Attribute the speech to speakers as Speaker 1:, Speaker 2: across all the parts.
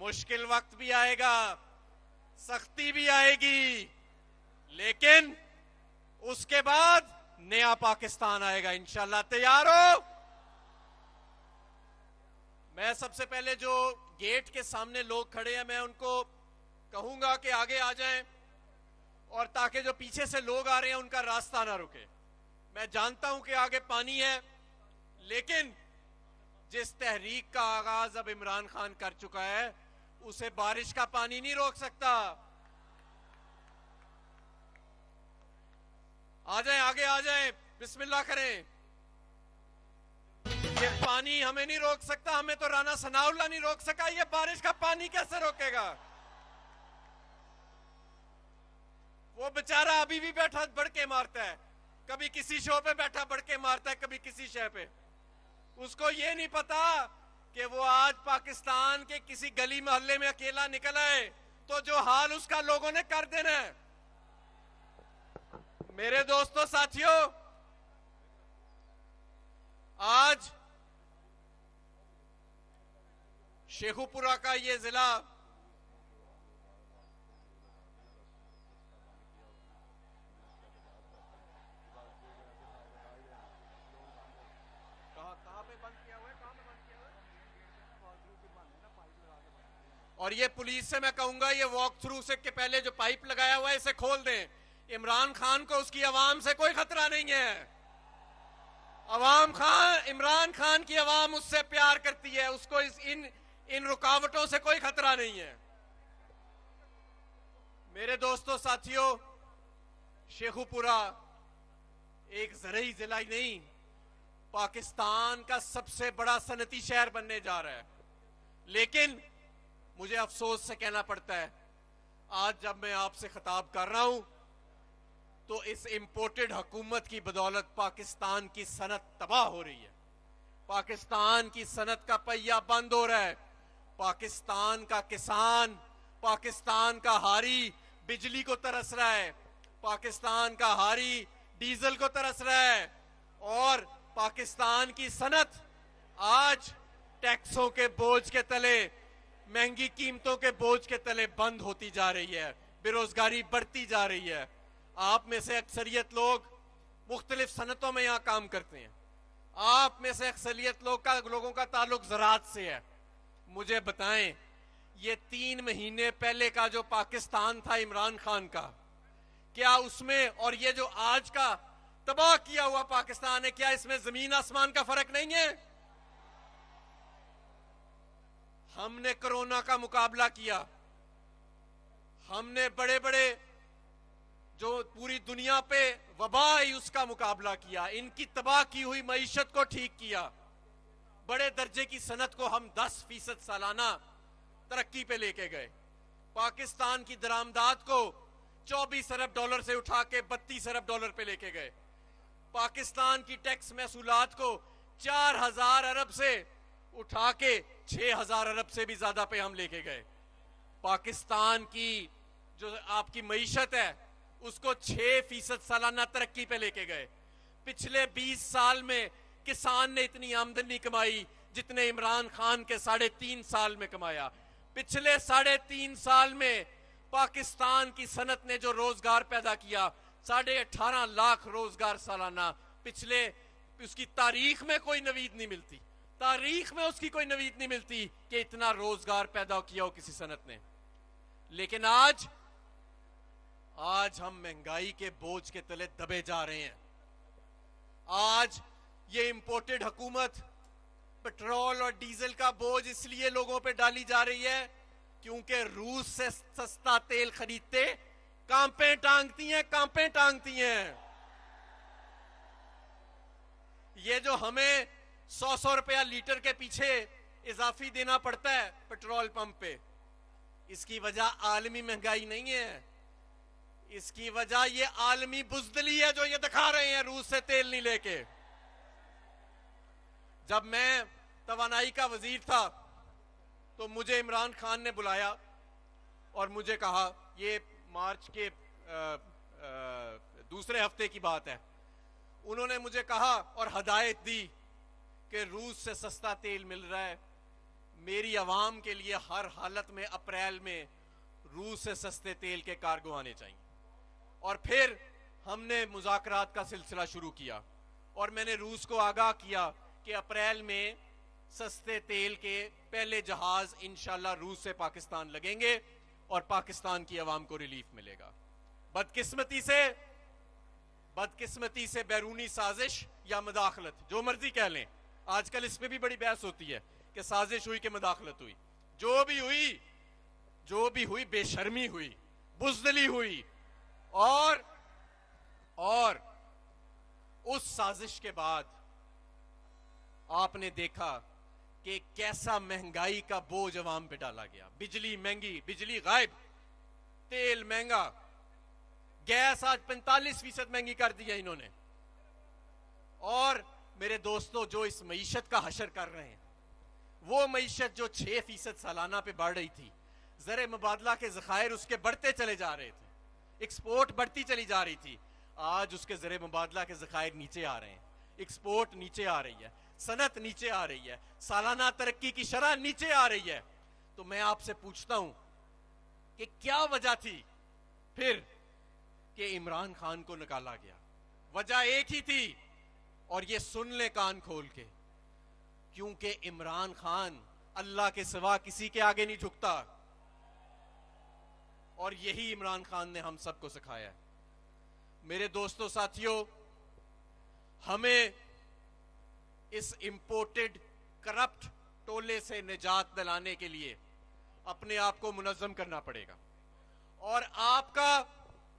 Speaker 1: मुश्किल वक्त भी आएगा, सख्ती भी आएगी, लेकिन उसके बाद नया पाकिस्तान आएगा इंशाल्लाह। तैयार हो? मैं सबसे पहले जो गेट के सामने लोग खड़े हैं, मैं उनको कहूंगा कि आगे आ जाएं, और ताकि जो पीछे से लोग आ रहे हैं उनका रास्ता ना रुके। मैं जानता हूं कि आगे पानी है, लेकिन जिस तहरीक का आगाज अब इमरान खान कर चुका है, उसे बारिश का पानी नहीं रोक सकता। आ जाएं, आगे आ जाएं, बिस्मिल्लाह करें। ये पानी हमें नहीं रोक सकता, हमें तो राना सनाउल्लाह नहीं रोक सका, ये बारिश का पानी कैसे रोकेगा? वो बेचारा अभी भी बैठा बढ़ के मारता है, कभी किसी शो पे बैठा बढ़ के मारता है, कभी किसी शय पे। उसको ये नहीं पता कि वो आज पाकिस्तान के किसी गली मोहल्ले में अकेला निकल आए तो जो हाल उसका लोगों ने कर देना है। मेरे दोस्तों, साथियों, आज शेखुपुरा का ये जिला और ये पुलिस से मैं कहूंगा, ये वॉक थ्रू से के पहले जो पाइप लगाया हुआ है इसे खोल दें। इमरान खान को उसकी आवाम से कोई खतरा नहीं है। इमरान खान की आवाम उससे प्यार करती है, उसको इन रुकावटों से कोई खतरा नहीं है। मेरे दोस्तों, साथियों, शेखुपुरा एक ज़रई जिला ही नहीं, पाकिस्तान का सबसे बड़ा सनती शहर बनने जा रहा है। लेकिन मुझे अफसोस से कहना पड़ता है, आज जब मैं आपसे खिताब कर रहा हूं तो इस इंपोर्टेड हुकूमत की बदौलत पाकिस्तान की सनत तबाह हो रही है। पाकिस्तान की सनत का पहिया बंद हो रहा है। पाकिस्तान का किसान, पाकिस्तान का हारी बिजली को तरस रहा है, पाकिस्तान का हारी डीजल को तरस रहा है, और पाकिस्तान की सनत आज टैक्सों के बोझ के तले, महंगी कीमतों के बोझ के तले बंद होती जा रही है। बेरोजगारी बढ़ती जा रही है। आप में से अक्सरियत लोग मुख्तलिफ सनतों में यहां काम करते हैं। आप में से अक्सरियत लोगों का ताल्लुक ज़राअत से है। मुझे बताएं, ये 3 महीने पहले का जो पाकिस्तान था इमरान खान का, क्या उसमें और ये जो आज का तबाह किया हुआ पाकिस्तान है, क्या इसमें जमीन आसमान का फर्क नहीं है? हमने कोरोना का मुकाबला किया, हमने बड़े बड़े जो पूरी दुनिया पे वबा आई उसका मुकाबला किया, इनकी तबाह की हुई मईशत को ठीक किया, बड़े दर्जे की सनत को हम 10% सालाना तरक्की पे लेके गए, पाकिस्तान की दरामदात को 24 अरब डॉलर से उठा के 32 अरब डॉलर पे लेके गए, पाकिस्तान की टैक्स महसूलात को 4000 अरब से उठा के 6000 अरब से भी ज्यादा पे हम लेके गए। पाकिस्तान की जो आपकी मईशत है उसको 6% सालाना तरक्की पे लेके गए। पिछले 20 साल में किसान ने इतनी आमदनी कमाई जितने इमरान खान के 3.5 साल में कमाया। पिछले 3.5 साल में पाकिस्तान की सनत ने जो रोजगार पैदा किया, 18.5 लाख रोजगार सालाना, पिछले उसकी तारीख में कोई नवीद नहीं मिलती, तारीख में उसकी कोई नवीद नहीं मिलती कि इतना रोजगार पैदा किया हो किसी सनत ने। लेकिन आज हम महंगाई के बोझ के तले दबे जा रहे हैं। आज ये इंपोर्टेड हुकूमत पेट्रोल और डीजल का बोझ इसलिए लोगों पे डाली जा रही है क्योंकि रूस से सस्ता तेल खरीदते कांपे टांगती हैं। ये जो हमें 100 रुपया लीटर के पीछे इजाफी देना पड़ता है पेट्रोल पंप पे, इसकी वजह आलमी महंगाई नहीं है, इसकी वजह ये आलमी बुज़दिली है जो ये दिखा रहे हैं रूस से तेल नहीं लेके। जब मैं तवानाई का वजीर था तो मुझे इमरान खान ने बुलाया और मुझे कहा, ये मार्च के दूसरे हफ्ते की बात है, उन्होंने मुझे कहा और हदायत दी कि रूस से सस्ता तेल मिल रहा है, मेरी आवाम के लिए हर हालत में अप्रैल में रूस से सस्ते तेल के कार्गो आने चाहिए। और फिर हमने मुज़ाकरात का सिलसिला शुरू किया और मैंने रूस को आगाह किया कि अप्रैल में सस्ते तेल के पहले जहाज इंशाल्लाह रूस से पाकिस्तान लगेंगे और पाकिस्तान की आवाम को रिलीफ मिलेगा। बदकिस्मती से बैरूनी साजिश या मदाखलत, जो मर्जी कह लें, आजकल इस पे भी बड़ी बहस होती है कि साजिश हुई कि मदाखलत हुई। जो भी हुई बेशर्मी हुई, बुज़दिली हुई। और उस साजिश के बाद आपने देखा कि कैसा महंगाई का बोझ अवाम पे डाला गया। बिजली महंगी, बिजली गायब, तेल महंगा, गैस आज 45% महंगी कर दी है इन्होंने। और मेरे दोस्तों, जो इस मईशत का हशर कर रहे हैं, वो मईशत जो 6% सालाना पे बढ़ रही थी, ज़र मुबादला के ज़खायर उसके बढ़ते चले जा रहे थे, एक्सपोर्ट बढ़ती चली जा रही थी, आज उसके ज़र मुबादला के ज़खायर नीचे आ रहे हैं, एक्सपोर्ट नीचे आ रही है, सनत नीचे आ रही है, सालाना तरक्की की शरह नीचे आ रही है। तो मैं आपसे पूछता हूं कि क्या वजह थी फिर कि इमरान खान को निकाला गया? वजह एक ही थी, और ये सुन ले कान खोल के, क्योंकि इमरान खान अल्लाह के सिवा किसी के आगे नहीं झुकता। और यही इमरान खान ने हम सबको सिखाया है। मेरे दोस्तों, साथियों, हमें इस इंपोर्टेड करप्ट टोले से निजात दिलाने के लिए अपने आप को मुनज़्ज़म करना पड़ेगा। और आपका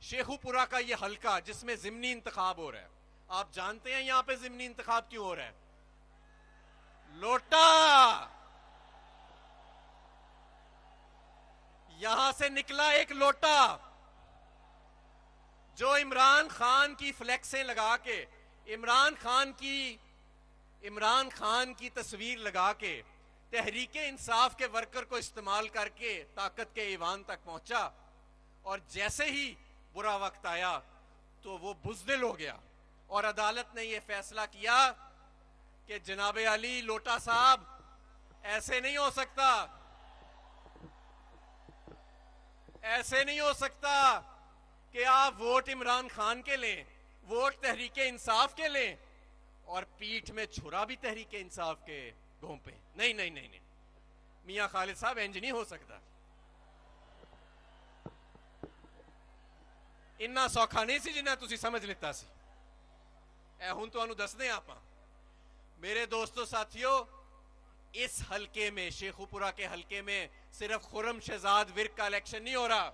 Speaker 1: शेखुपुरा का ये हल्का जिसमें ज़िमनी इंतखाब हो रहा है, आप जानते हैं यहां पे ज़िमनी इंतखाब क्यों हो रहा है? लोटा, यहां से निकला एक लोटा जो इमरान खान की फ्लेक्सें लगा के, इमरान खान की तस्वीर लगा के तहरीके इंसाफ के वर्कर को इस्तेमाल करके ताकत के ईवान तक पहुंचा। और जैसे ही बुरा वक्त आया तो वो बुज़दिल हो गया और अदालत ने यह फैसला किया कि जनाबे अली लोटा साहब, ऐसे नहीं हो सकता, ऐसे नहीं हो सकता कि आप वोट इमरान खान के लें, वोट तहरीके इंसाफ के लें और पीठ में छुरा भी तहरीके इंसाफ के घोंपे। नहीं नहीं नहीं नहीं, मियां खालिद साहब, इंज नहीं हो सकता। इन्ना सौखा नहीं सी जिन्ना तुसी समझ लिता सी। ए हुण तुहानू दस दें आपां। मेरे दोस्तों, साथियों, इस हलके में, शेखुपुरा के हलके में, सिर्फ खुर्रम शहजाद विर्क का इलेक्शन नहीं हो रहा,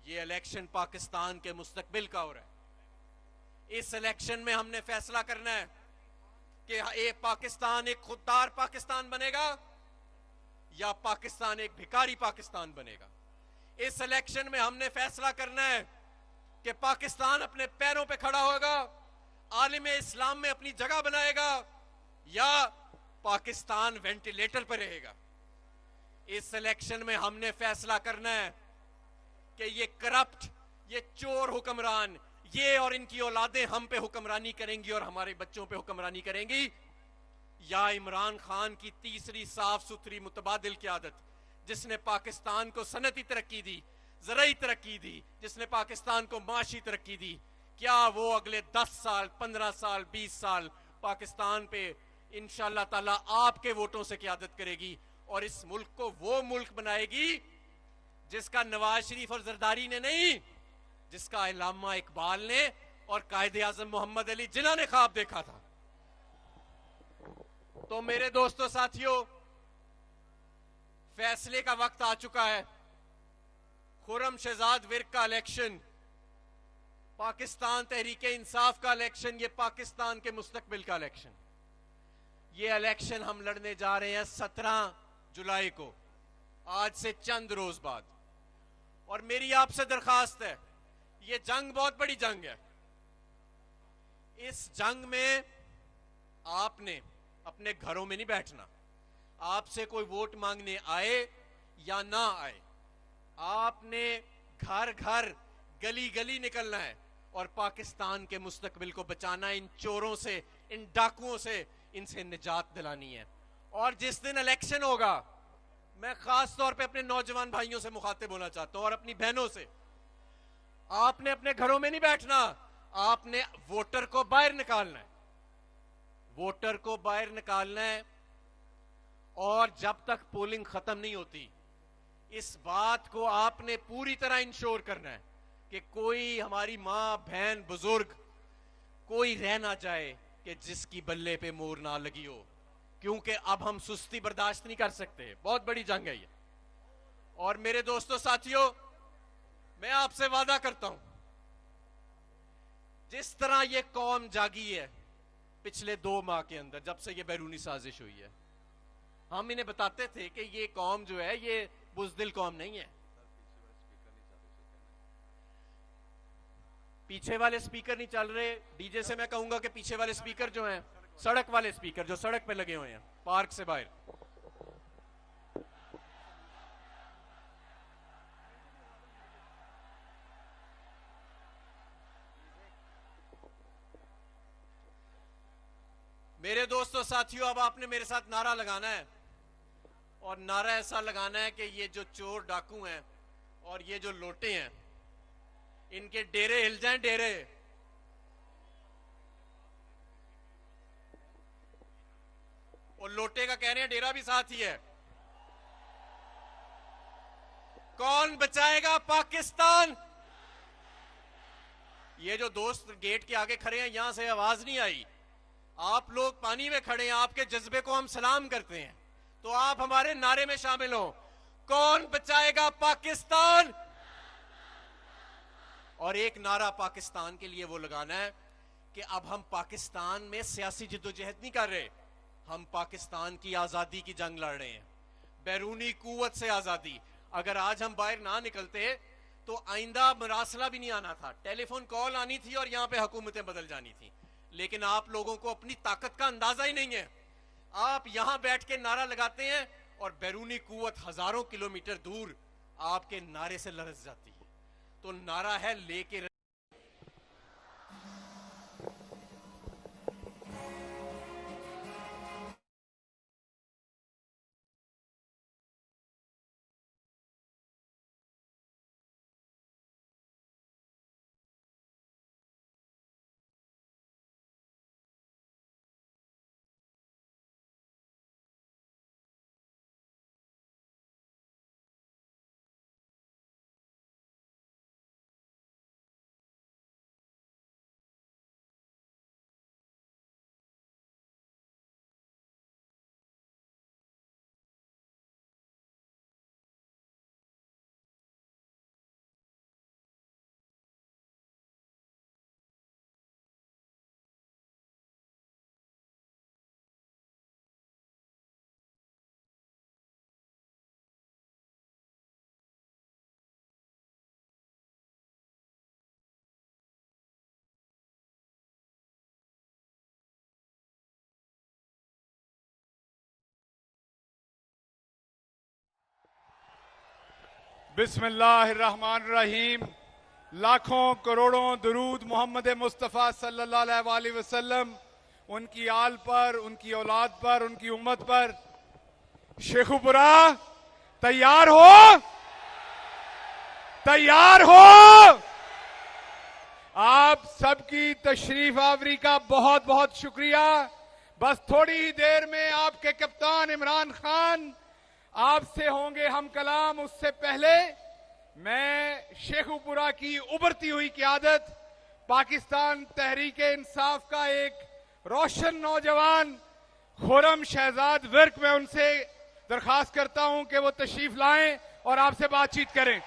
Speaker 1: ये इलेक्शन पाकिस्तान के मुस्तकबिल का हो रहा है। इस इलेक्शन में हमने फैसला करना है कि एक पाकिस्तान, एक खुददार पाकिस्तान बनेगा या पाकिस्तान एक भिखारी पाकिस्तान बनेगा। इस इलेक्शन में हमने फैसला करना है कि पाकिस्तान अपने पैरों पे खड़ा होगा, आलिम इस्लाम में अपनी जगह बनाएगा, या पाकिस्तान वेंटिलेटर पर रहेगा। इस इलेक्शन में हमने फैसला करना है कि ये करप्ट, ये चोर हुक्मरान, ये और इनकी औलादें हम पे हुक्मरानी करेंगी और हमारे बच्चों पे हुक्मरानी करेंगी, या इमरान खान की तीसरी साफ सुथरी मुतबादिल क़यादत, जिसने पाकिस्तान को सनती तरक्की दी, ज़राई तरक्की दी, जिसने पाकिस्तान को माशी तरक्की दी, क्या वो अगले 10 साल, 15 साल, 20 साल पाकिस्तान पे इंशाअल्लाह ताला आपके वोटों से क़यादत करेगी और इस मुल्क को वो मुल्क बनाएगी जिसका नवाज शरीफ और जरदारी ने नहीं, जिसका अल्लामा इकबाल ने और कायदे आज़म मोहम्मद अली जिन्ना ने ख्वाब देखा था। तो मेरे दोस्तों, साथियों, फैसले का वक्त आ चुका है। खुर्रम शहजाद विर्क का इलेक्शन, पाकिस्तान तहरीके इंसाफ का इलेक्शन, ये पाकिस्तान के मुस्तकबिल का इलेक्शन, ये इलेक्शन हम लड़ने जा रहे हैं 17 जुलाई को, आज से चंद रोज बाद। और मेरी आपसे दरखास्त है, ये जंग बहुत बड़ी जंग है। इस जंग में आपने अपने घरों में नहीं बैठना। आपसे कोई वोट मांगने आए या ना आए, आपने घर घर, गली गली निकलना है और पाकिस्तान के मुस्तकबिल को बचाना है। इन चोरों से, इन डाकुओं से, इनसे निजात दिलानी है। और जिस दिन इलेक्शन होगा, मैं खास तौर पे अपने नौजवान भाइयों से मुखातिब होना चाहता हूं और अपनी बहनों से, आपने अपने घरों में नहीं बैठना, आपने वोटर को बाहर निकालना है, वोटर को बाहर निकालना है। और जब तक पोलिंग खत्म नहीं होती, इस बात को आपने पूरी तरह इंश्योर करना है कि कोई हमारी मां, बहन, बुजुर्ग कोई रह ना जाए कि जिसकी बल्ले पे मोर ना लगी हो, क्योंकि अब हम सुस्ती बर्दाश्त नहीं कर सकते। बहुत बड़ी जंग है ये। और मेरे दोस्तों, साथियों, मैं आपसे वादा करता हूं, जिस तरह ये कौम जागी है पिछले 2 माह के अंदर, जब से ये बैरूनी साजिश हुई है, हम इन्हें बताते थे कि ये कौम जो है ये बुज़दिल कौम नहीं है। पीछे वाले स्पीकर नहीं चल रहे। डीजे से मैं कहूंगा कि पीछे वाले स्पीकर जो हैं, सड़क वाले स्पीकर जो सड़क पे लगे हुए हैं, पार्क से बाहर, मेरे दोस्तों, साथियों, अब आपने मेरे साथ नारा लगाना है। और नारा ऐसा लगाना है कि ये जो चोर डाकू हैं और ये जो लोटे हैं, इनके डेरे हिल जाएं, डेरे। और लोटे का कह रहे हैं डेरा भी साथ ही है। कौन बचाएगा पाकिस्तान? ये जो दोस्त गेट के आगे खड़े हैं, यहां से आवाज नहीं आई। आप लोग पानी में खड़े हैं, आपके जज्बे को हम सलाम करते हैं, तो आप हमारे नारे में शामिल हो। कौन बचाएगा पाकिस्तान? और एक नारा पाकिस्तान के लिए वो लगाना है कि अब हम पाकिस्तान में सियासी जिद्दोजहद नहीं कर रहे, हम पाकिस्तान की आजादी की जंग लड़ रहे हैं, बैरूनी कुव्वत से आजादी। अगर आज हम बाहर ना निकलते तो आइंदा मरासला भी नहीं आना था, टेलीफोन कॉल आनी थी और यहां पे हुकूमतें बदल जानी थी। लेकिन आप लोगों को अपनी ताकत का अंदाजा ही नहीं है। आप यहां बैठ के नारा लगाते हैं और बैरूनी कुव्वत हजारों किलोमीटर दूर आपके नारे से लरस जाती है। तो नारा है लेके
Speaker 2: बिस्मिल्लाहिर्रहमानिर्रहीम। लाखों करोड़ों दुरूद मोहम्मद मुस्तफ़ा सल्लल्लाहु अलैहि वसल्लम, उनकी आल पर, उनकी औलाद पर, उनकी उम्मत पर। शेखुपुरा तैयार हो? तैयार हो? आप सबकी तशरीफ आवरी का बहुत बहुत शुक्रिया। बस थोड़ी ही देर में आपके कप्तान इमरान खान आपसे होंगे हम कलाम। उससे पहले मैं शेखुपुरा की उभरती हुई क़यादत, पाकिस्तान तहरीक इंसाफ का एक रोशन नौजवान खुर्रम शहजाद विर्क, मैं उनसे दरखास्त करता हूं कि वो तशरीफ लाएं और आपसे बातचीत करें।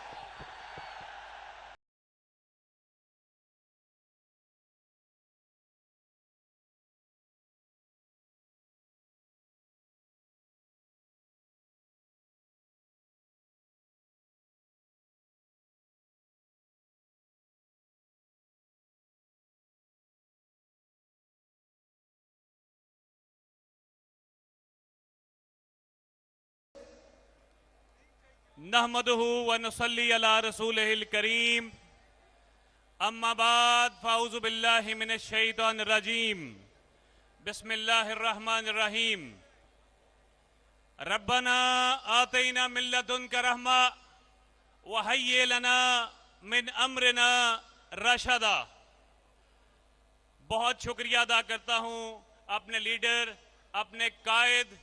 Speaker 3: नहमदुहु व नुसल्ली अला रसूलिहिल करीम, अम्मा बाद, फ़ाऊज़ु बिल्लाहि मिनश शैतानिर रजीम, बिस्मिल्लाहिर रहमानिर रहीम। रब्बना आतैना मिन लदुनका रहमा व हय्यि लना मिन अमरिना रशदा। बहुत शुक्रिया अदा करता हूं अपने लीडर, अपने कायद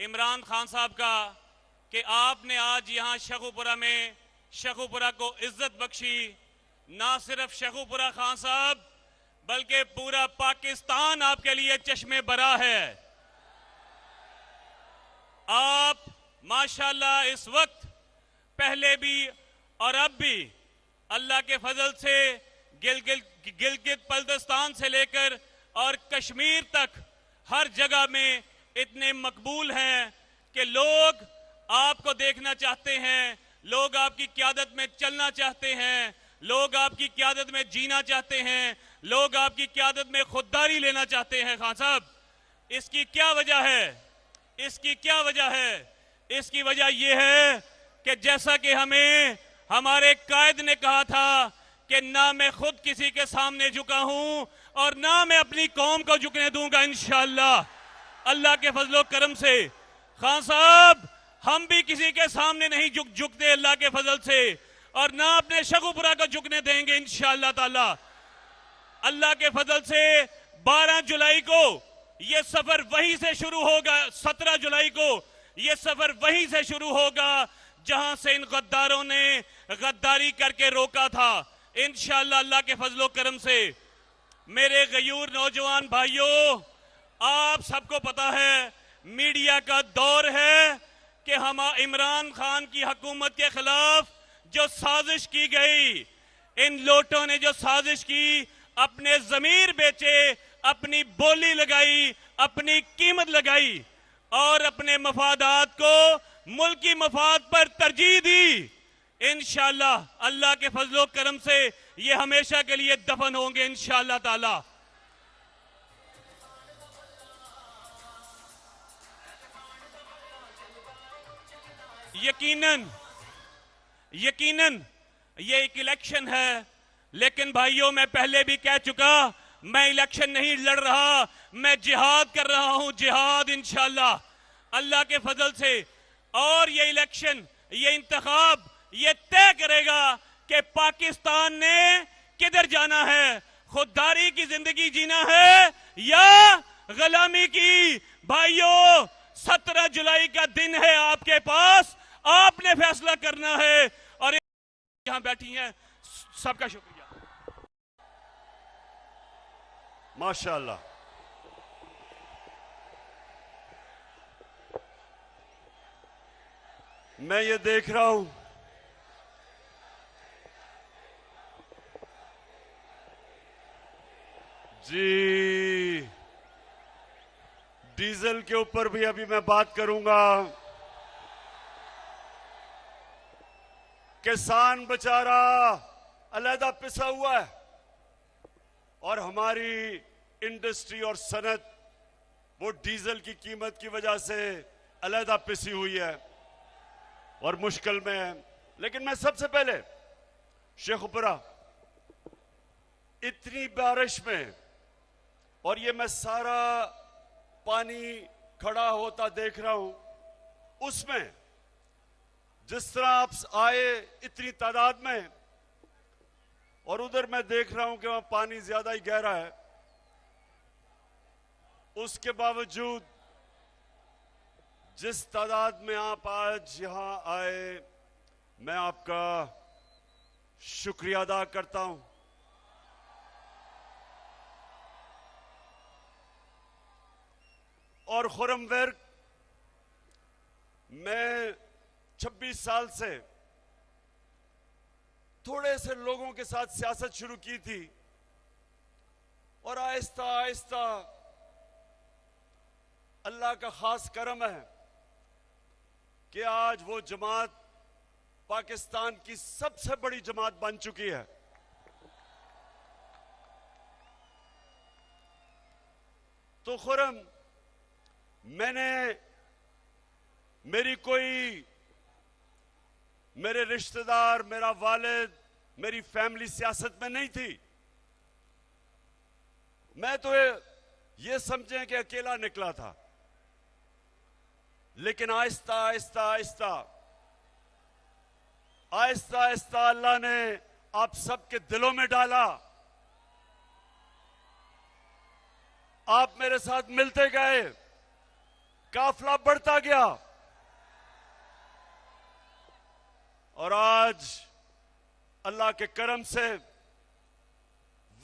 Speaker 3: इमरान खान साहब का कि आपने आज यहां शेखुपुरा में शेखुपुरा को इज्जत बख्शी। ना सिर्फ शेखुपुरा खान साहब बल्कि पूरा पाकिस्तान आपके लिए चश्मे बरा है। आप माशाल्लाह इस वक्त पहले भी और अब भी अल्लाह के फजल से गिलगित बल्तिस्तान से लेकर और कश्मीर तक हर जगह में इतने मकबूल हैं कि लोग आपको देखना चाहते हैं, लोग आपकी क़यादत में चलना चाहते हैं, लोग आपकी क़यादत में जीना चाहते हैं, लोग आपकी क़यादत में खुददारी लेना चाहते हैं। खान साहब, इसकी क्या वजह है? इसकी क्या वजह है? इसकी वजह यह है कि जैसा कि हमें हमारे कायद ने कहा था कि ना मैं खुद किसी के सामने झुका हूं और ना मैं अपनी कौम को झुकने दूंगा इंशाअल्लाह, अल्लाह के फजलो करम से। खान साहब, हम भी किसी के सामने नहीं झुकते अल्लाह के फजल से, और ना अपने शेखुपुरा को झुकने देंगे इंशाअल्लाह ताला। अल्लाह के फजल से 12 जुलाई को ये सफर वहीं से शुरू होगा, 17 जुलाई को ये सफर वहीं से शुरू होगा जहां से इन गद्दारों ने गद्दारी करके रोका था। इंशाअल्लाह अल्लाह के फजलो करम से मेरे गयूर नौजवान भाइयों, आप सबको पता है मीडिया का दौर है कि हम इमरान खान की हुकूमत के खिलाफ जो साजिश की गई, इन लोटों ने जो साजिश की, अपने जमीर बेचे, अपनी बोली लगाई, अपनी कीमत लगाई और अपने मफादात को मुल्की मफाद पर तरजीह दी। इंशाअल्लाह अल्लाह के फजलो करम से ये हमेशा के लिए दफन होंगे इंशाअल्लाह ताला। यकीनन ये एक इलेक्शन है, लेकिन भाइयों मैं पहले भी कह चुका, मैं इलेक्शन नहीं लड़ रहा, मैं जिहाद कर रहा हूं, जिहाद इंशाअल्लाह अल्लाह के फजल से। और ये इलेक्शन, ये इंतखाब ये तय करेगा कि पाकिस्तान ने किधर जाना है, खुददारी की जिंदगी जीना है या गुलामी की। भाइयों, 17 जुलाई का दिन है आपके पास, आपने फैसला करना है। और यहां बैठी हैं, सबका शुक्रिया।
Speaker 4: माशाअल्लाह, मैं ये देख रहा हूं जी, डीजल के ऊपर भी अभी मैं बात करूंगा। किसान बेचारा अलहदा पिसा हुआ है और हमारी इंडस्ट्री और सनत वो डीजल की कीमत की वजह से अलहदा पिसी हुई है और मुश्किल में है। लेकिन मैं सबसे पहले शेखुपुरा, इतनी बारिश में, और ये मैं सारा पानी खड़ा होता देख रहा हूं, उसमें जिस तरह आप आए इतनी तादाद में, और उधर मैं देख रहा हूं कि वहां पानी ज्यादा ही गहरा है, उसके बावजूद जिस तादाद में आप आज यहां आए, मैं आपका शुक्रिया अदा करता हूं। और खुरमवर्क, मैं 26 साल से थोड़े से लोगों के साथ सियासत शुरू की थी और आहिस्ता आहिस्ता अल्लाह का खास करम है कि आज वो जमात पाकिस्तान की सबसे बड़ी जमात बन चुकी है। तो खुरम, मैंने मेरे रिश्तेदार, मेरा वालिद, मेरी फैमिली सियासत में नहीं थी। मैं तो ये समझें कि अकेला निकला था, लेकिन आहिस्ता आहिस्ता आहिस्ता आहिस्ता आहिस्ता अल्लाह ने आप सबके दिलों में डाला। आप मेरे साथ मिलते गए, काफिला बढ़ता गया और आज अल्लाह के करम से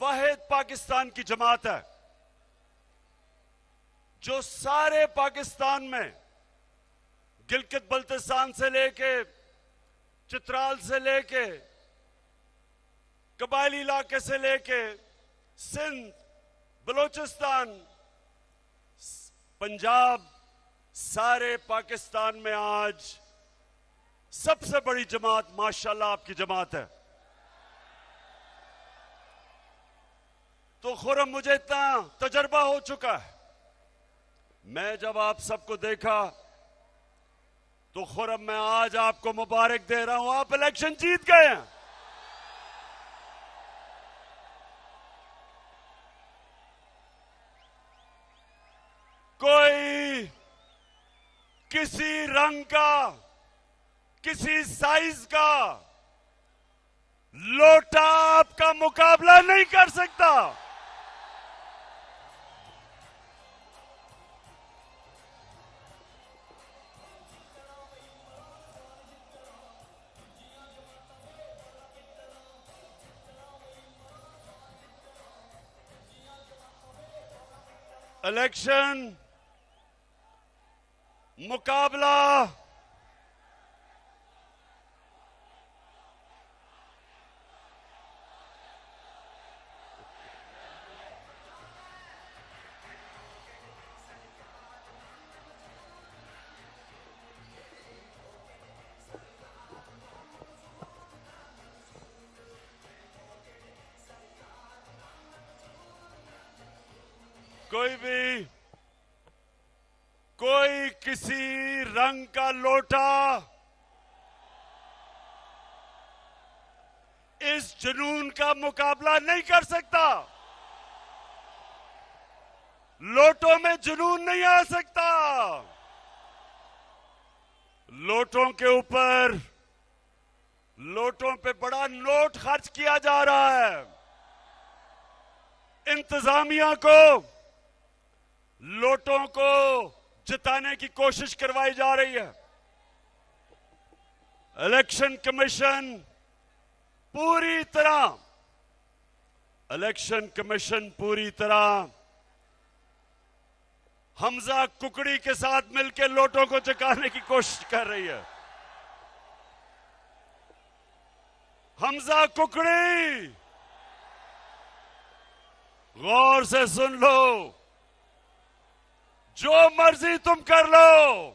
Speaker 4: वाहिद पाकिस्तान की जमात है जो सारे पाकिस्तान में गिलगित बल्तिस्तान से लेके चित्राल से लेके कबायली इलाके से लेके सिंध, बलूचिस्तान, पंजाब, सारे पाकिस्तान में आज सबसे बड़ी जमात माशाल्लाह आपकी जमात है। तो खुर्रम, मुझे इतना तजर्बा हो चुका है, मैं जब आप सबको देखा तो खुर्रम मैं आज आपको मुबारक दे रहा हूं, आप इलेक्शन जीत गए हैं। कोई किसी रंग का, किसी साइज का लोटा आपका मुकाबला नहीं कर सकता। इलेक्शन मुकाबला कोई किसी रंग का लोटा इस जुनून का मुकाबला नहीं कर सकता। लोटों में जुनून नहीं आ सकता। लोटों के ऊपर, लोटों पे बड़ा नोट खर्च किया जा रहा है। इंतजामिया को लोटों को जिताने की कोशिश करवाई जा रही है। इलेक्शन कमीशन पूरी तरह हमजा कुकड़ी के साथ मिलकर लोटों को चकाने की कोशिश कर रही है। हमजा कुकड़ी, गौर से सुन लो, जो मर्जी तुम कर लो,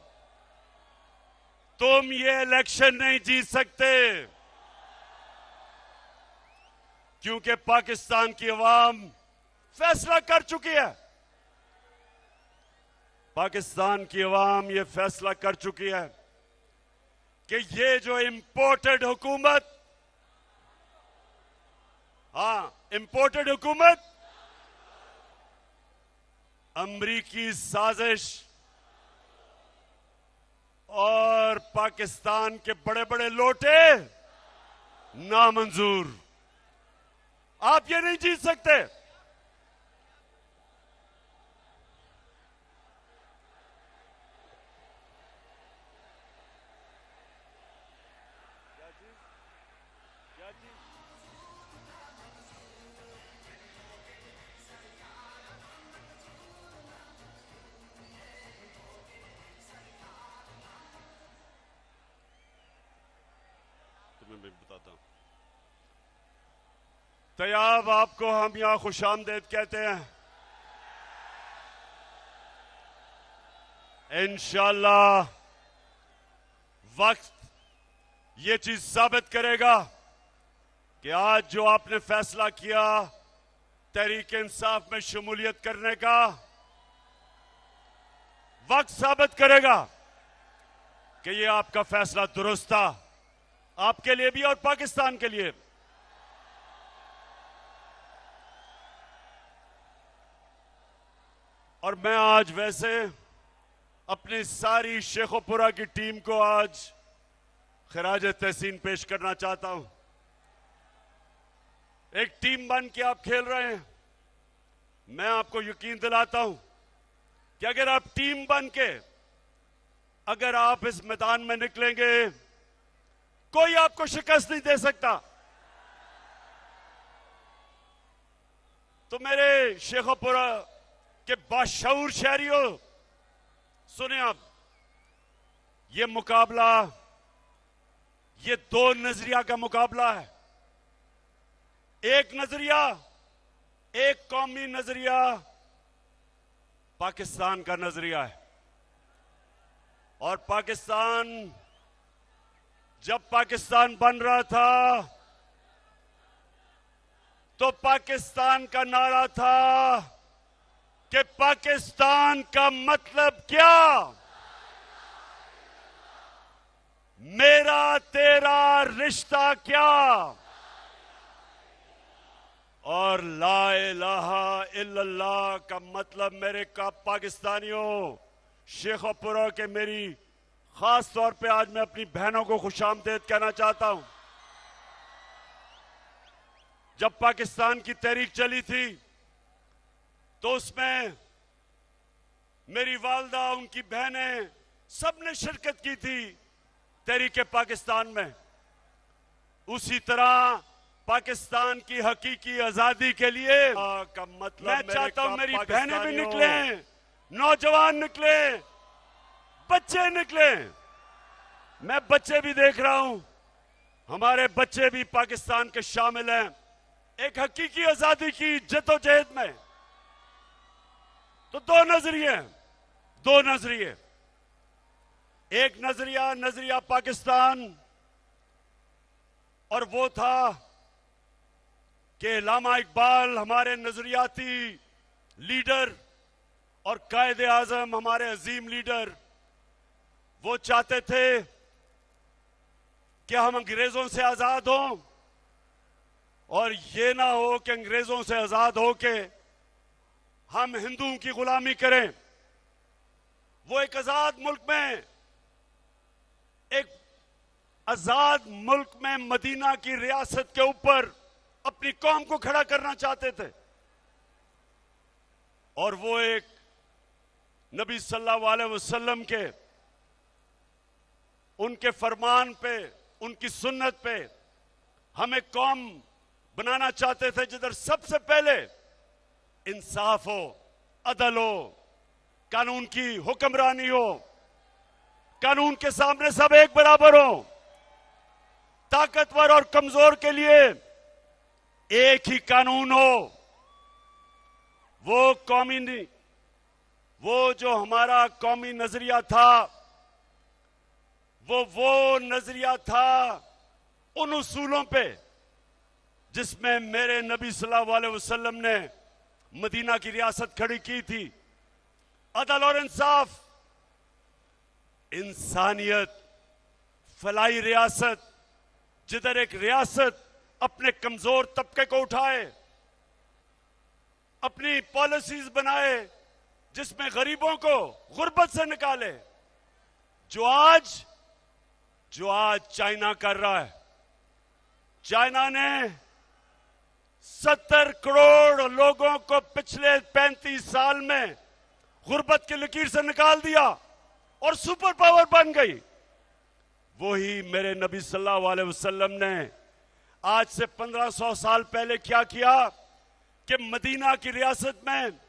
Speaker 4: तुम ये इलेक्शन नहीं जीत सकते, क्योंकि पाकिस्तान की अवाम फैसला कर चुकी है। पाकिस्तान की अवाम ये फैसला कर चुकी है कि ये जो इंपोर्टेड हुकूमत, इंपोर्टेड हुकूमत, अमरीकी साजिश और पाकिस्तान के बड़े बड़े लोटे नामंजूर। आप ये नहीं जीत सकते। मैं बताता हूं। तैयाब आपको हम यहां खुशामदेद कहते हैं। इंशाअल्लाह वक्त ये चीज साबित करेगा कि आज जो आपने फैसला किया तहरीक इंसाफ में शमूलियत करने का, वक्त साबित करेगा कि ये आपका फैसला दुरुस्त था, आपके लिए भी और पाकिस्तान के लिए। और मैं आज वैसे अपनी सारी शेखोपुरा की टीम को आज खराज तहसीन पेश करना चाहता हूं। एक टीम बन के आप खेल रहे हैं। मैं आपको यकीन दिलाता हूं कि अगर आप टीम बन के अगर आप इस मैदान में निकलेंगे, कोई आपको शिकस्त नहीं दे सकता। तो मेरे शेखोपुरा के बाशऊर शहरियों, सुने आप, ये मुकाबला, ये दो नजरिया का मुकाबला है। एक नजरिया, एक कौमी नजरिया पाकिस्तान का नजरिया है। और पाकिस्तान, जब पाकिस्तान बन रहा था तो पाकिस्तान का नारा था कि पाकिस्तान का मतलब क्या, मेरा तेरा रिश्ता क्या, और ला इलाहा इल्लल्लाह का मतलब मेरे का पाकिस्तानियों, शेखोपुरा के मेरी खास तौर पे आज मैं अपनी बहनों को खुशामदीद कहना चाहता हूं। जब पाकिस्तान की तहरीक चली थी तो उसमें मेरी वालदा, उनकी बहनें, सबने शिरकत की थी तहरीक पाकिस्तान में। उसी तरह पाकिस्तान की हकीकी आजादी के लिए का मतलब मैं चाहता हूं मेरी बहनें भी निकले, नौजवान निकले, बच्चे निकले। मैं बच्चे भी देख रहा हूं, हमारे बच्चे भी पाकिस्तान के शामिल हैं एक हकीकी आजादी की जद्दोजहद में। तो दो नजरिए, एक नजरिया पाकिस्तान, और वो था कि अल्लामा इकबाल हमारे नजरियाती लीडर और कायदे आजम हमारे अजीम लीडर, वो चाहते थे कि हम अंग्रेजों से आजाद हों, और ये ना हो कि अंग्रेजों से आजाद होके हम हिंदुओं की गुलामी करें। वो एक आजाद मुल्क में मदीना की रियासत के ऊपर अपनी कौम को खड़ा करना चाहते थे। और वो एक नबी सल्लल्लाहु अलैहि वसल्लम के उनके फरमान पे, उनकी सुन्नत पे हमें कौम बनाना चाहते थे जिधर सबसे पहले इंसाफ हो, अदल हो, कानून की हुक्मरानी हो, कानून के सामने सब एक बराबर हो, ताकतवर और कमजोर के लिए एक ही कानून हो। वो जो हमारा कौमी नजरिया था, वो नजरिया था उन उसूलों पे जिसमें मेरे नबी सल्लल्लाहु अलैहि वसल्लम ने मदीना की रियासत खड़ी की थी। अदल और इंसाफ, इंसानियत, फलाई रियासत, जिधर एक रियासत अपने कमजोर तबके को उठाए, अपनी पॉलिसीज बनाए जिसमें गरीबों को गुर्बत से निकाले, जो आज चाइना कर रहा है। चाइना ने 70 करोड़ लोगों को पिछले 35 साल में गुर्बत की लकीर से निकाल दिया और सुपर पावर बन गई। वही मेरे नबी सल्लल्लाहु अलैहि वसल्लम ने आज से 1500 साल पहले क्या किया कि मदीना की रियासत में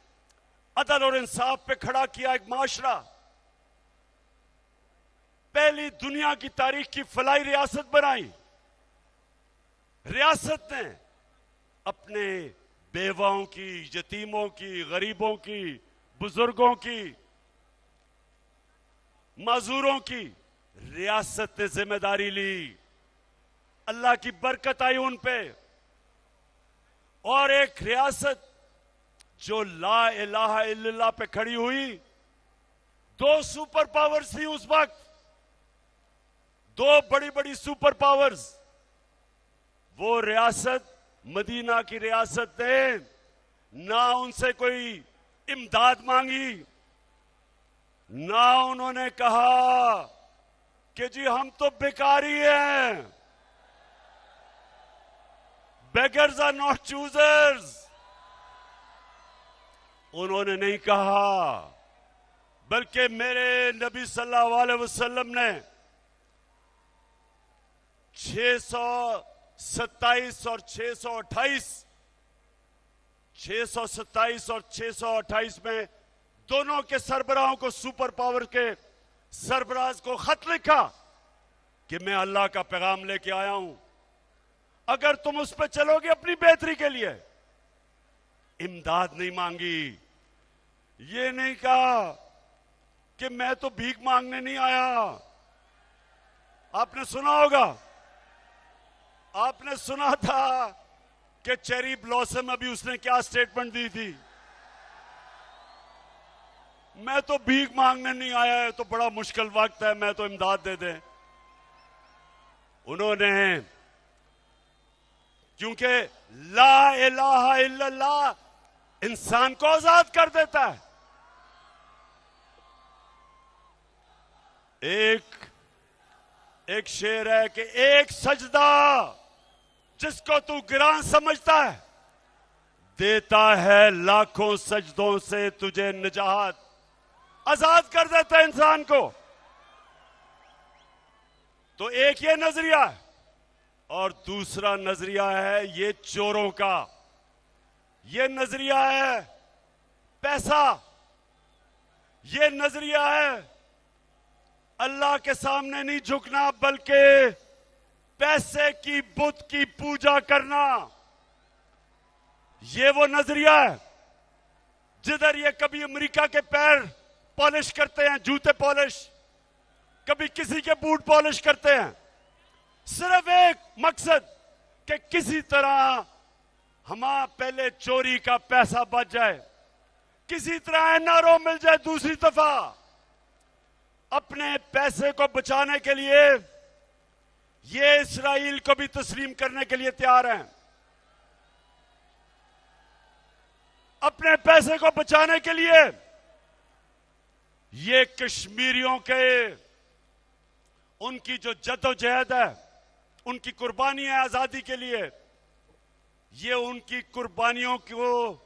Speaker 4: अदल और इंसाफ पे खड़ा किया एक माशरा। पहली दुनिया की तारीख की फलाई रियासत बनाई। रियासत ने अपने बेवाओं की, यतीमों की, गरीबों की, बुजुर्गों की, मजदूरों की रियासत ने जिम्मेदारी ली। अल्लाह की बरकत आई उन पे। और एक रियासत जो ला इलाहा इल्लल्लाह पे खड़ी हुई। 2 सुपर पावर्स थी उस वक्त, 2 बड़ी बड़ी सुपर पावर्स। वो रियासत, मदीना की रियासत ने ना उनसे कोई इमदाद मांगी, ना उन्होंने कहा कि जी हम तो बेकारी हैं, बेगर्स आर नॉट चूजर्स। उन्होंने नहीं कहा, बल्कि मेरे नबी सल्लल्लाहु अलैहि वसल्लम ने 627 और 628 में दोनों के सरबराहों को, सुपर पावर के सरबराज को खत लिखा कि मैं अल्लाह का पैगाम लेके आया हूं, अगर तुम उस पर चलोगे अपनी बेहतरी के लिए। इमदाद नहीं मांगी, ये नहीं कहा कि मैं तो भीख मांगने नहीं आया। आपने सुना होगा, आपने सुना था कि चेरी ब्लॉसम अभी उसने क्या स्टेटमेंट दी थी, मैं तो भीख मांगने नहीं आया है, तो बड़ा मुश्किल वक्त है, मैं तो इमदाद दे दें। उन्होंने, क्योंकि ला इलाहा इल्लल्लाह इंसान को आजाद कर देता है। एक शेर है कि एक सजदा जिसको तू गिरां समझता है, देता है लाखों सजदों से तुझे निजात। आजाद कर देता है इंसान को। तो एक ये नजरिया है, और दूसरा नजरिया है ये चोरों का। ये नजरिया है पैसा, ये नजरिया है अल्लाह के सामने नहीं झुकना, बल्कि पैसे की बुत की पूजा करना। ये वो नजरिया है जिधर ये कभी अमेरिका के पैर पॉलिश करते हैं, जूते पॉलिश, कभी किसी के बूट पॉलिश करते हैं, सिर्फ एक मकसद कि किसी तरह हमारा पहले चोरी का पैसा बच जाए, किसी तरह एनआरओ मिल जाए। दूसरी दफा अपने पैसे को बचाने के लिए ये इस्राइल को भी तस्लीम करने के लिए तैयार हैं। अपने पैसे को बचाने के लिए ये कश्मीरियों के, उनकी जो जद्दोजहद है, उनकी कुर्बानी है आजादी के लिए, ये उनकी कुर्बानियों को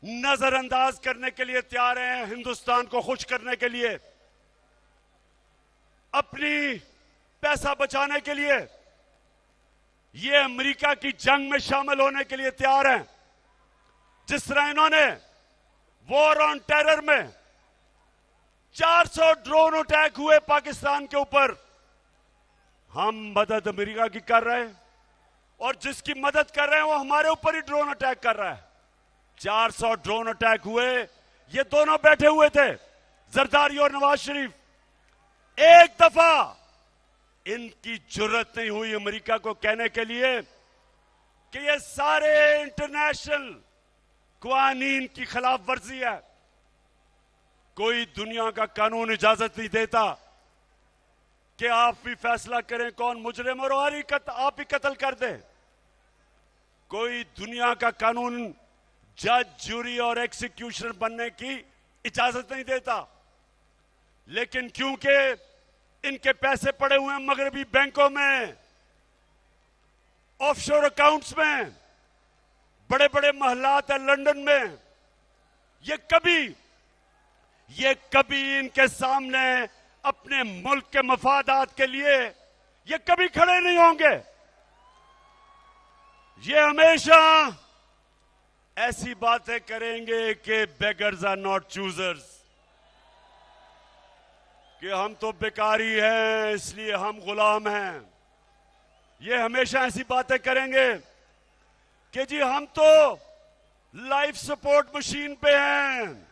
Speaker 4: नजरअंदाज करने के लिए तैयार हैं। हिंदुस्तान को खुश करने के लिए, अपनी पैसा बचाने के लिए ये अमेरिका की जंग में शामिल होने के लिए तैयार हैं। जिस तरह इन्होंने वॉर ऑन टेरर में 400 ड्रोन अटैक हुए पाकिस्तान के ऊपर, हम मदद अमेरिका की कर रहे हैं, और जिसकी मदद कर रहे हैं वो हमारे ऊपर ही ड्रोन अटैक कर रहा है। 400 ड्रोन अटैक हुए, ये दोनों बैठे हुए थे, जरदारी और नवाज शरीफ। एक दफा इनकी जुर्रत नहीं हुई अमेरिका को कहने के लिए कि ये सारे इंटरनेशनल कानून की खिलाफ वर्जी है। कोई दुनिया का कानून इजाजत नहीं देता कि आप भी फैसला करें कौन मुजरिम और आप ही कत्ल कर दे। कोई दुनिया का कानून जज, जूरी और एक्सिक्यूशनर बनने की इजाजत नहीं देता। लेकिन क्योंकि इनके पैसे पड़े हुए हैं मगरबी बैंकों में, ऑफशोर अकाउंट्स में, बड़े बड़े महलात है लंदन में, ये कभी इनके सामने अपने मुल्क के मफादात के लिए ये कभी खड़े नहीं होंगे। ये हमेशा ऐसी बातें करेंगे कि बेगर्स आर नॉट चूजर्स, कि हम तो बेकारी हैं इसलिए हम गुलाम हैं। ये हमेशा ऐसी बातें करेंगे कि जी हम तो लाइफ सपोर्ट मशीन पे हैं,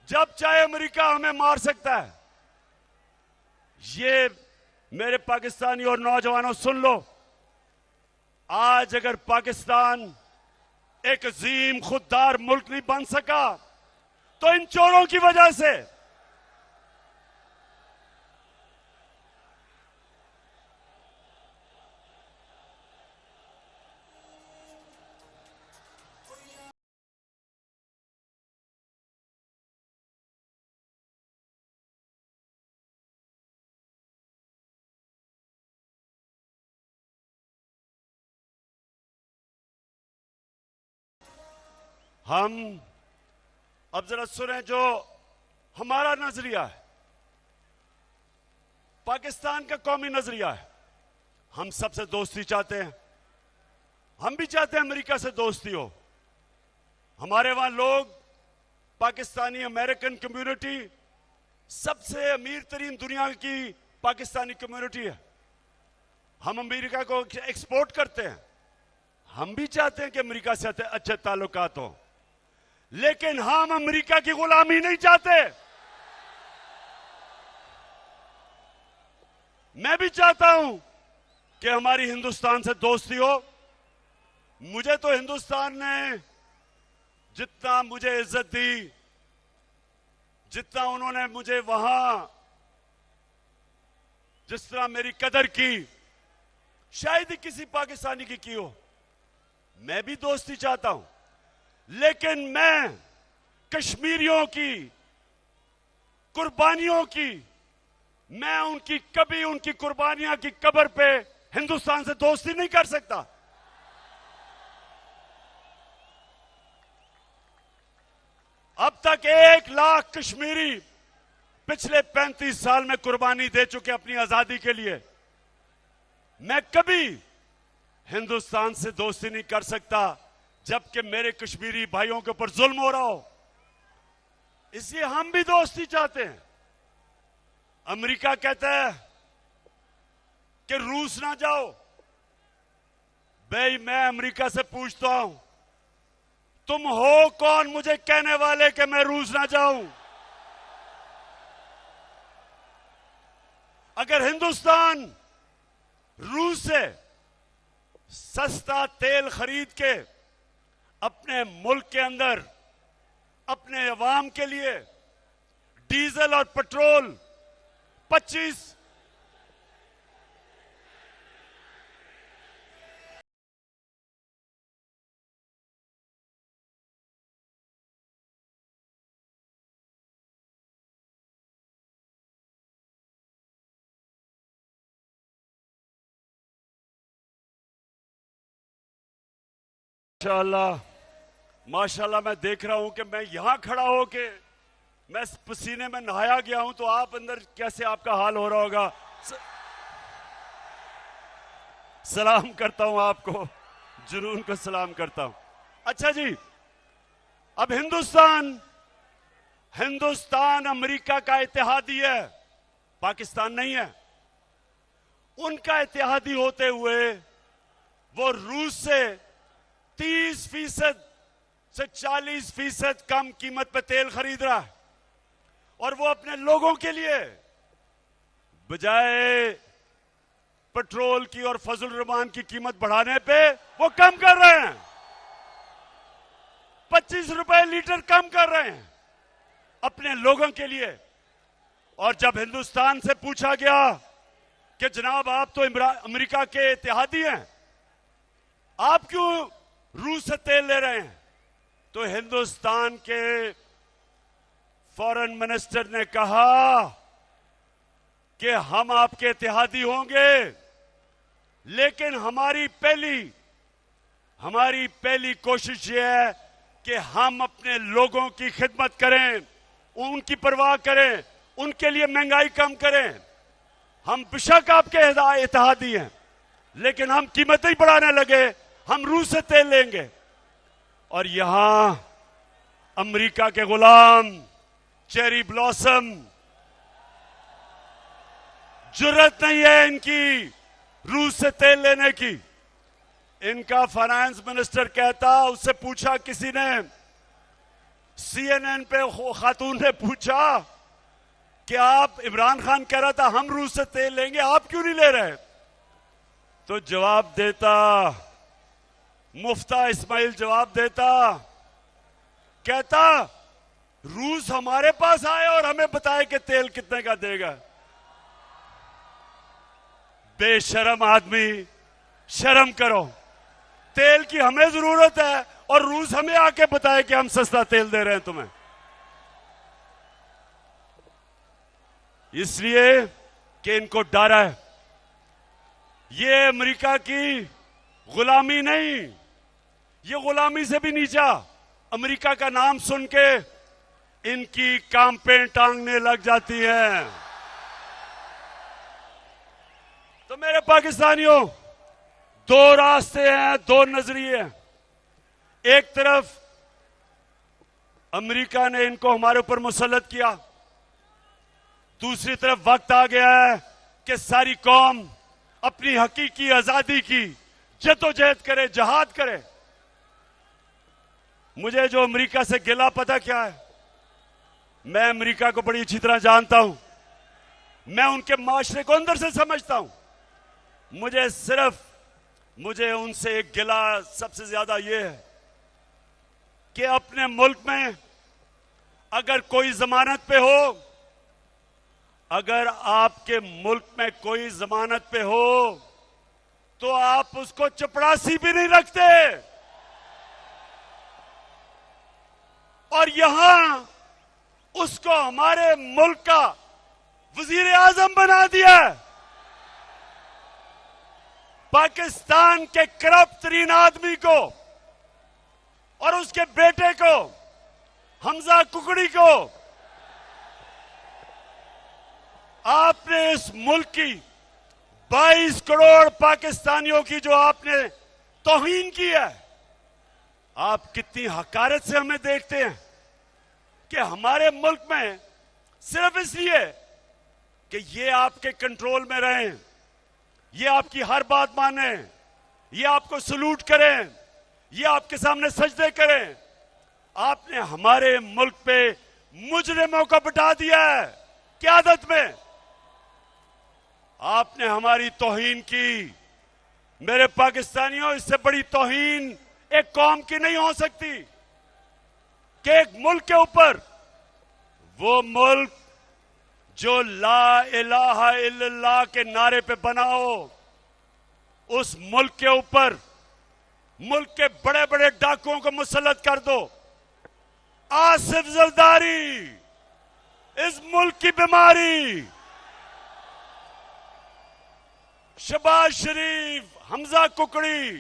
Speaker 4: जब चाहे अमेरिका हमें मार सकता है। ये मेरे पाकिस्तानी और नौजवानों सुन लो, आज अगर पाकिस्तान एक अजीम खुददार मुल्क नहीं बन सका तो इन चोरों की वजह से। हम अब जरा सुने जो हमारा नजरिया है, पाकिस्तान का कौमी नजरिया है। हम सबसे दोस्ती चाहते हैं, हम भी चाहते हैं अमेरिका से दोस्ती हो। हमारे वहां लोग, पाकिस्तानी अमेरिकन कम्युनिटी सबसे अमीर तरीन दुनिया की पाकिस्तानी कम्युनिटी है। हम अमेरिका को एक्सपोर्ट करते हैं। हम भी चाहते हैं कि अमेरिका से अच्छे ताल्लुकात हो, लेकिन हम अमेरिका की गुलामी नहीं चाहते। मैं भी चाहता हूं कि हमारी हिंदुस्तान से दोस्ती हो। मुझे तो हिंदुस्तान ने जितना मुझे इज्जत दी, जितना उन्होंने मुझे वहां जिस तरह मेरी कदर की, शायद ही किसी पाकिस्तानी की हो। मैं भी दोस्ती चाहता हूं, लेकिन मैं कश्मीरियों की कुर्बानियों की, मैं उनकी कभी उनकी कुर्बानियां की कब्र पे हिंदुस्तान से दोस्ती नहीं कर सकता। अब तक 1 लाख कश्मीरी पिछले 35 साल में कुर्बानी दे चुके अपनी आजादी के लिए। मैं कभी हिंदुस्तान से दोस्ती नहीं कर सकता जबकि मेरे कश्मीरी भाइयों के ऊपर जुल्म हो रहा हो। इसलिए हम भी दोस्ती चाहते हैं। अमेरिका कहता है कि रूस ना जाओ। भाई मैं अमेरिका से पूछता हूं, तुम हो कौन मुझे कहने वाले कि मैं रूस ना जाऊं? अगर हिंदुस्तान रूस से सस्ता तेल खरीद के अपने मुल्क के अंदर अपने अवाम के लिए डीजल और पेट्रोल 25 माशाल्लाह मैं देख रहा हूं कि मैं यहां खड़ा होके मैं पसीने में नहाया गया हूं, तो आप अंदर कैसे आपका हाल हो रहा होगा। सलाम करता हूं आपको, जुनून को सलाम करता हूं। अच्छा जी, अब हिंदुस्तान अमेरिका का इत्तेहादी है, पाकिस्तान नहीं है। उनका इत्तेहादी होते हुए वो रूस से 30% से 40% कम कीमत पे तेल खरीद रहा है, और वो अपने लोगों के लिए बजाय पेट्रोल की और फजल रहमान की कीमत बढ़ाने पे वो कम कर रहे हैं। 25 रुपए लीटर कम कर रहे हैं अपने लोगों के लिए। और जब हिंदुस्तान से पूछा गया कि जनाब आप तो अमेरिका के इत्तेहादी हैं, आप क्यों रूस से तेल ले रहे हैं, तो हिंदुस्तान के फॉरेन मिनिस्टर ने कहा कि हम आपके इत्तेहादी होंगे, लेकिन हमारी पहली कोशिश यह है कि हम अपने लोगों की खिदमत करें, उनकी परवाह करें, उनके लिए महंगाई कम करें। हम बेशक आपके इत्तेहादी हैं, लेकिन हम कीमतें बढ़ाने लगे, हम रूस से तेल लेंगे। और यहां अमेरिका के गुलाम चेरी ब्लॉसम, जुर्रत नहीं है इनकी रूस से तेल लेने की। इनका फाइनेंस मिनिस्टर कहता, उससे पूछा किसी ने, CNN पे खातून ने पूछा कि आप, इमरान खान कह रहा था हम रूस से तेल लेंगे, आप क्यों नहीं ले रहे? तो जवाब देता, मुफ्ता इस्माइल जवाब देता, कहता रूस हमारे पास आए और हमें बताए कि तेल कितने का देगा। बेशरम आदमी, शर्म करो। तेल की हमें जरूरत है और रूस हमें आके बताए कि हम सस्ता तेल दे रहे हैं तुम्हें। इसलिए कि इनको डर है, ये अमेरिका की गुलामी नहीं, ये गुलामी से भी नीचा, अमेरिका का नाम सुन के इनकी कांपें टांगने लग जाती हैं। तो मेरे पाकिस्तानियों, दो रास्ते हैं, दो नजरिए हैं। एक तरफ अमेरिका ने इनको हमारे ऊपर मुसल्लत किया, दूसरी तरफ वक्त आ गया है कि सारी कौम अपनी हकीकी आजादी की जद्दोजहद करे, जहाद करे। मुझे जो अमेरिका से गिला पता क्या है, मैं अमेरिका को बड़ी अच्छी तरह जानता हूं, मैं उनके माशरे को अंदर से समझता हूं। मुझे उनसे एक गिला सबसे ज्यादा यह है कि अपने मुल्क में अगर कोई जमानत पे हो, अगर आपके मुल्क में कोई जमानत पे हो तो आप उसको चपरासी भी नहीं रखते, और यहां उसको हमारे मुल्क का वजीर आजम बना दिया। पाकिस्तान के करप्ट तरीन आदमी को और उसके बेटे को, हमजा कुकड़ी को, आपने इस मुल्क की 22 करोड़ पाकिस्तानियों की जो आपने तौहीन की है, आप कितनी हकारत से हमें देखते हैं कि हमारे मुल्क में सिर्फ इसलिए कि ये आपके कंट्रोल में रहें, ये आपकी हर बात माने, ये आपको सलूट करें, ये आपके सामने सजदे करें, आपने हमारे मुल्क पे मुजरिमों को बिठा दिया है क़यादत में। आपने हमारी तौहीन की। मेरे पाकिस्तानियों, इससे बड़ी तौहीन एक कौम की नहीं हो सकती कि एक मुल्क के ऊपर, वो मुल्क जो ला इलाहा इल्लल्लाह के नारे पे बना हो, उस मुल्क के ऊपर मुल्क के बड़े बड़े डाकुओं को मुसल्लत कर दो। आसिफ जरदारी इस मुल्क की बीमारी, शहबाज शरीफ, हमजा कुकड़ी,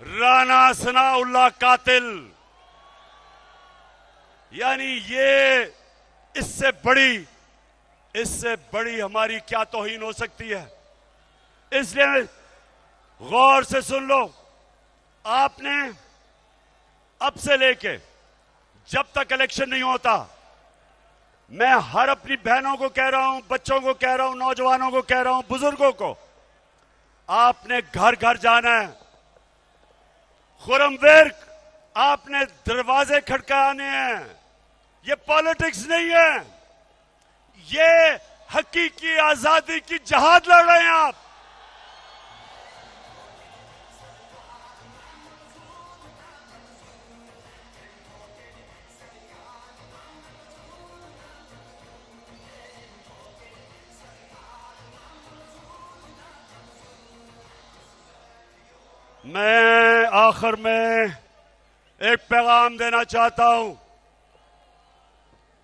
Speaker 4: राना सनाउल्लाह कातिल, यानी ये इससे बड़ी हमारी क्या तौहीन हो सकती है। इसलिए गौर से सुन लो, आपने अब से लेके जब तक इलेक्शन नहीं होता, मैं हर अपनी बहनों को कह रहा हूं, बच्चों को कह रहा हूं, नौजवानों को कह रहा हूं, बुजुर्गों को, आपने घर घर जाना है। खुर्रम विर्क, आपने दरवाजे खटकाने हैं। ये पॉलिटिक्स नहीं है, ये हकीकी आजादी की जहाद लड़ रहे हैं आप। मैं आखिर में एक पैगाम देना चाहता हूं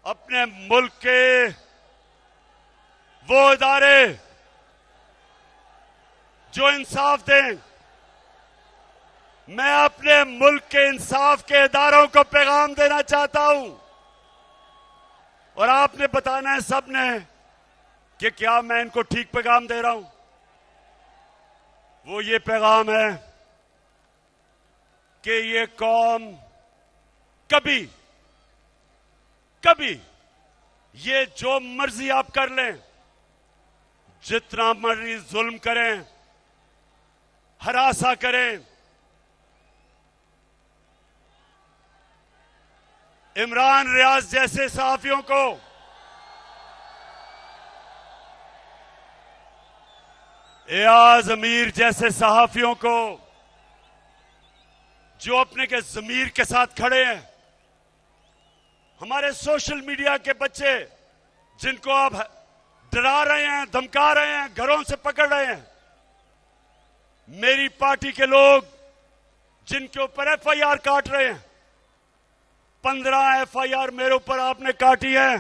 Speaker 4: अपने मुल्क के वो इदारे जो इंसाफ दें। मैं अपने मुल्क के इंसाफ के इदारों को पैगाम देना चाहता हूं, और आपने बताना है सबने कि क्या मैं इनको ठीक पैगाम दे रहा हूं। वो ये पैगाम है कि ये कौम कभी ये जो मर्जी आप कर लें, जितना मर्जी जुल्म करें, हरासा करें, इमरान रियाज जैसे सहाफियों को, एयाज अमीर जैसे सहाफियों को, जो अपने के ज़मीर के साथ खड़े हैं, हमारे सोशल मीडिया के बच्चे जिनको आप डरा रहे हैं, धमका रहे हैं, घरों से पकड़ रहे हैं, मेरी पार्टी के लोग जिनके ऊपर एफआईआर काट रहे हैं, 15 एफआईआर मेरे ऊपर आपने काटी है,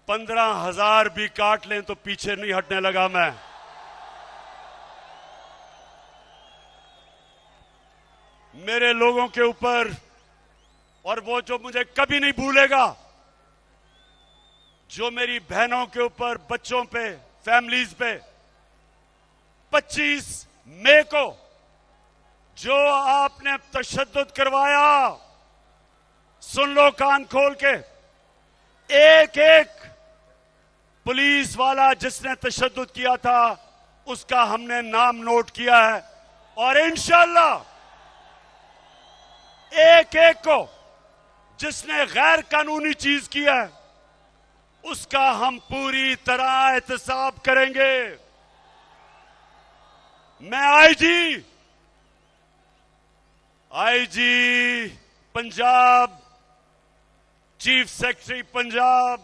Speaker 4: 15,000 भी काट लें तो पीछे नहीं हटने लगा मैं। मेरे लोगों के ऊपर, और वो जो मुझे कभी नहीं भूलेगा, जो मेरी बहनों के ऊपर, बच्चों पे, फैमिलीज पे 25 मई को जो आपने तशद्दुद करवाया, सुन लो कान खोल के, एक एक पुलिस वाला जिसने तशद्दुद किया था उसका हमने नाम नोट किया है, और इंशाअल्लाह एक एक को जिसने गैर कानूनी चीज किया है उसका हम पूरी तरह एहतसाब करेंगे। मैं IG Punjab, chief secretary Punjab,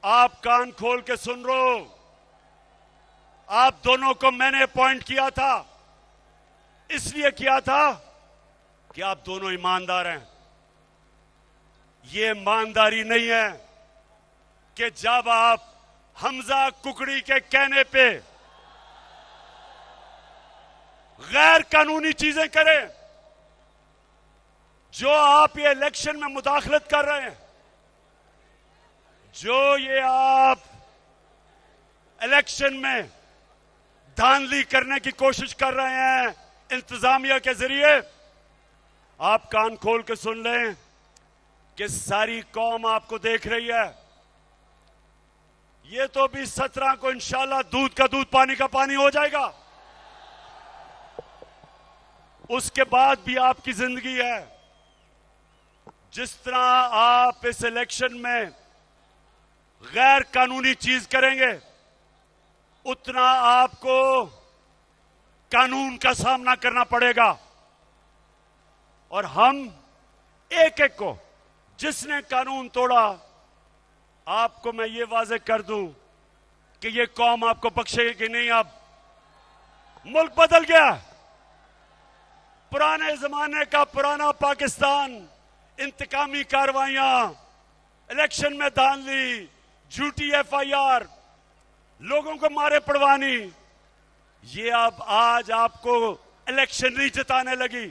Speaker 4: आप कान खोल के सुन लो, आप दोनों को मैंने अपॉइंट किया था, इसलिए किया था कि आप दोनों ईमानदार हैं। ये ईमानदारी नहीं है कि जब आप हमजा कुकड़ी के कहने पे गैर कानूनी चीजें करें, जो आप ये इलेक्शन में मुदाखलत कर रहे हैं, जो ये आप इलेक्शन में धांधली करने की कोशिश कर रहे हैं इंतजामिया के जरिए, आप कान खोल के सुन लें कि सारी कौम आपको देख रही है। ये तो भी 17 को इंशाल्लाह दूध का दूध पानी का पानी हो जाएगा, उसके बाद भी आपकी जिंदगी है। जिस तरह आप इस इलेक्शन में गैर कानूनी चीज करेंगे, उतना आपको कानून का सामना करना पड़ेगा, और हम एक एक को जिसने कानून तोड़ा, आपको मैं ये वाजे कर दूं कि ये कौम आपको बख्शेगी नहीं। अब मुल्क बदल गया, पुराने जमाने का पुराना पाकिस्तान, इंतकामी कार्रवाइयां, इलेक्शन में धांधली, झूठी एफआईआर, लोगों को मारे पड़वानी, ये अब आज आपको इलेक्शन नहीं जिताने लगी।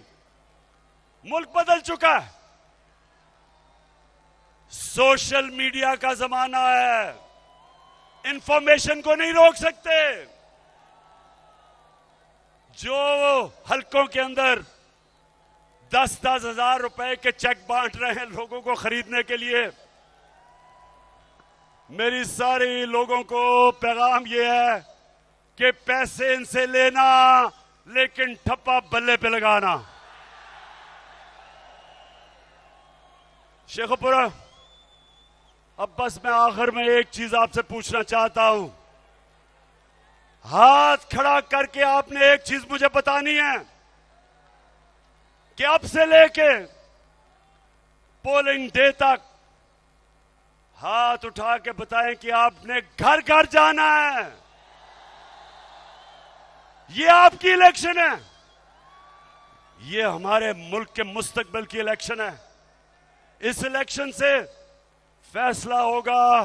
Speaker 4: मुल्क बदल चुका है, सोशल मीडिया का जमाना है, इंफॉर्मेशन को नहीं रोक सकते। जो हलकों के अंदर 10-10 हजार रुपए के चेक बांट रहे हैं लोगों को खरीदने के लिए, मेरी सारी लोगों को पैगाम यह है कि पैसे इनसे लेना, लेकिन ठप्पा बल्ले पे लगाना। शेखुपुरा, अब बस मैं आखिर में एक चीज आपसे पूछना चाहता हूं। हाथ खड़ा करके आपने एक चीज मुझे बतानी है कि अब से लेके पोलिंग डे तक हाथ उठा के बताएं कि आपने घर घर जाना है। ये आपकी इलेक्शन है, ये हमारे मुल्क के मुस्तकबिल की इलेक्शन है। इस इलेक्शन से फैसला होगा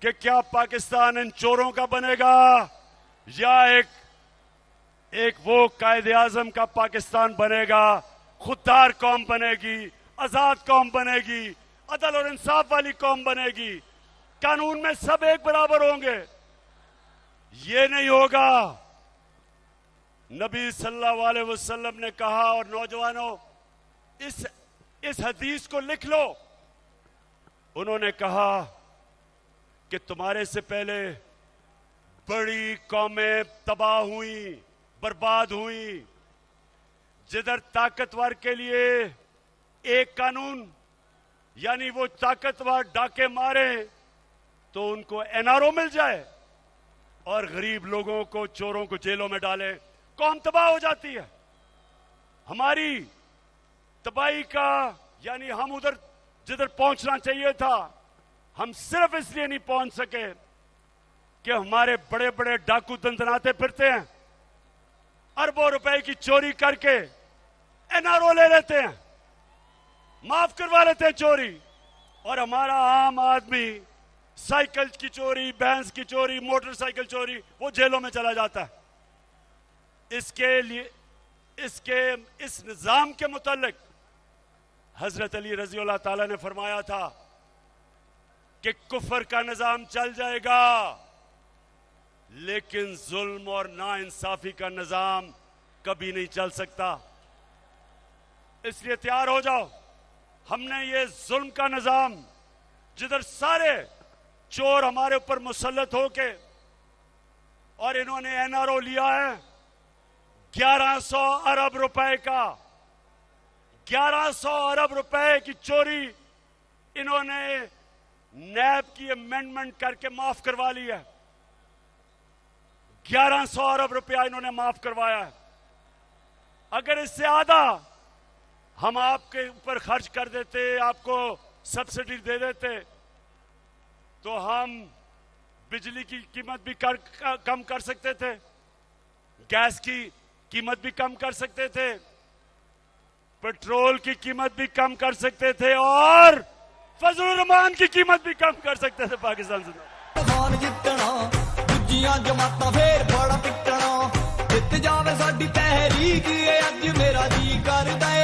Speaker 4: कि क्या पाकिस्तान इन चोरों का बनेगा या एक वो कायदे आजम का पाकिस्तान बनेगा, खुददार कौम बनेगी, आजाद कौम बनेगी, अदल और इंसाफ वाली कौम बनेगी, कानून में सब एक बराबर होंगे। ये नहीं होगा। नबी सल्लल्लाहु अलैहि वसल्लम ने कहा, और नौजवानों इस हदीस को लिख लो, उन्होंने कहा कि तुम्हारे से पहले बड़ी कौमें तबाह हुई, बर्बाद हुई। जिधर ताकतवर के लिए एक कानून, यानी वो ताकतवर डाके मारे तो उनको एनआरओ मिल जाए, और गरीब लोगों को, चोरों को जेलों में डाले, कौम तबाह हो जाती है। हमारी तबाही का, यानी हम उधर जिधर पहुंचना चाहिए था, हम सिर्फ इसलिए नहीं पहुंच सके कि हमारे बड़े बड़े डाकू दंदनाते फिरते हैं, अरबों रुपए की चोरी करके एनआरओ ले लेते हैं, माफ करवा लेते हैं चोरी, और हमारा आम आदमी साइकिल की चोरी, भैंस की चोरी, मोटरसाइकिल चोरी, वो जेलों में चला जाता है। इसके लिए इस निजाम के मुतालिक हजरत अली रजी अल्लाह ताला ने फरमाया था कि कुफर का निजाम चल जाएगा, लेकिन जुल्म और नाइंसाफी का निजाम कभी नहीं चल सकता। इसलिए तैयार हो जाओ। हमने ये जुल्म का निजाम, जिधर सारे चोर हमारे ऊपर मुसल्लत होके, और इन्होंने एनआरओ लिया है 1100 अरब रुपए का, 1100 अरब रुपए की चोरी इन्होंने नैब की अमेंडमेंट करके माफ करवा ली है। 1100 अरब रुपया इन्होंने माफ करवाया है। अगर इससे आधा हम आपके ऊपर खर्च कर देते, आपको सब्सिडी दे देते, तो हम बिजली की कीमत भी कम कर सकते थे, गैस की कीमत भी कम कर सकते थे, पेट्रोल की कीमत भी कम कर सकते थे, और फजलुर रहमान की कीमत भी कम कर सकते थे पाकिस्तान से।
Speaker 5: जितना दूजियां जमाता फिर बड़ा पिटना, जित जावे साडी तहरीक अज मेरा जी करदा ए,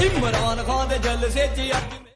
Speaker 5: इमरान खान दे जलसे च अज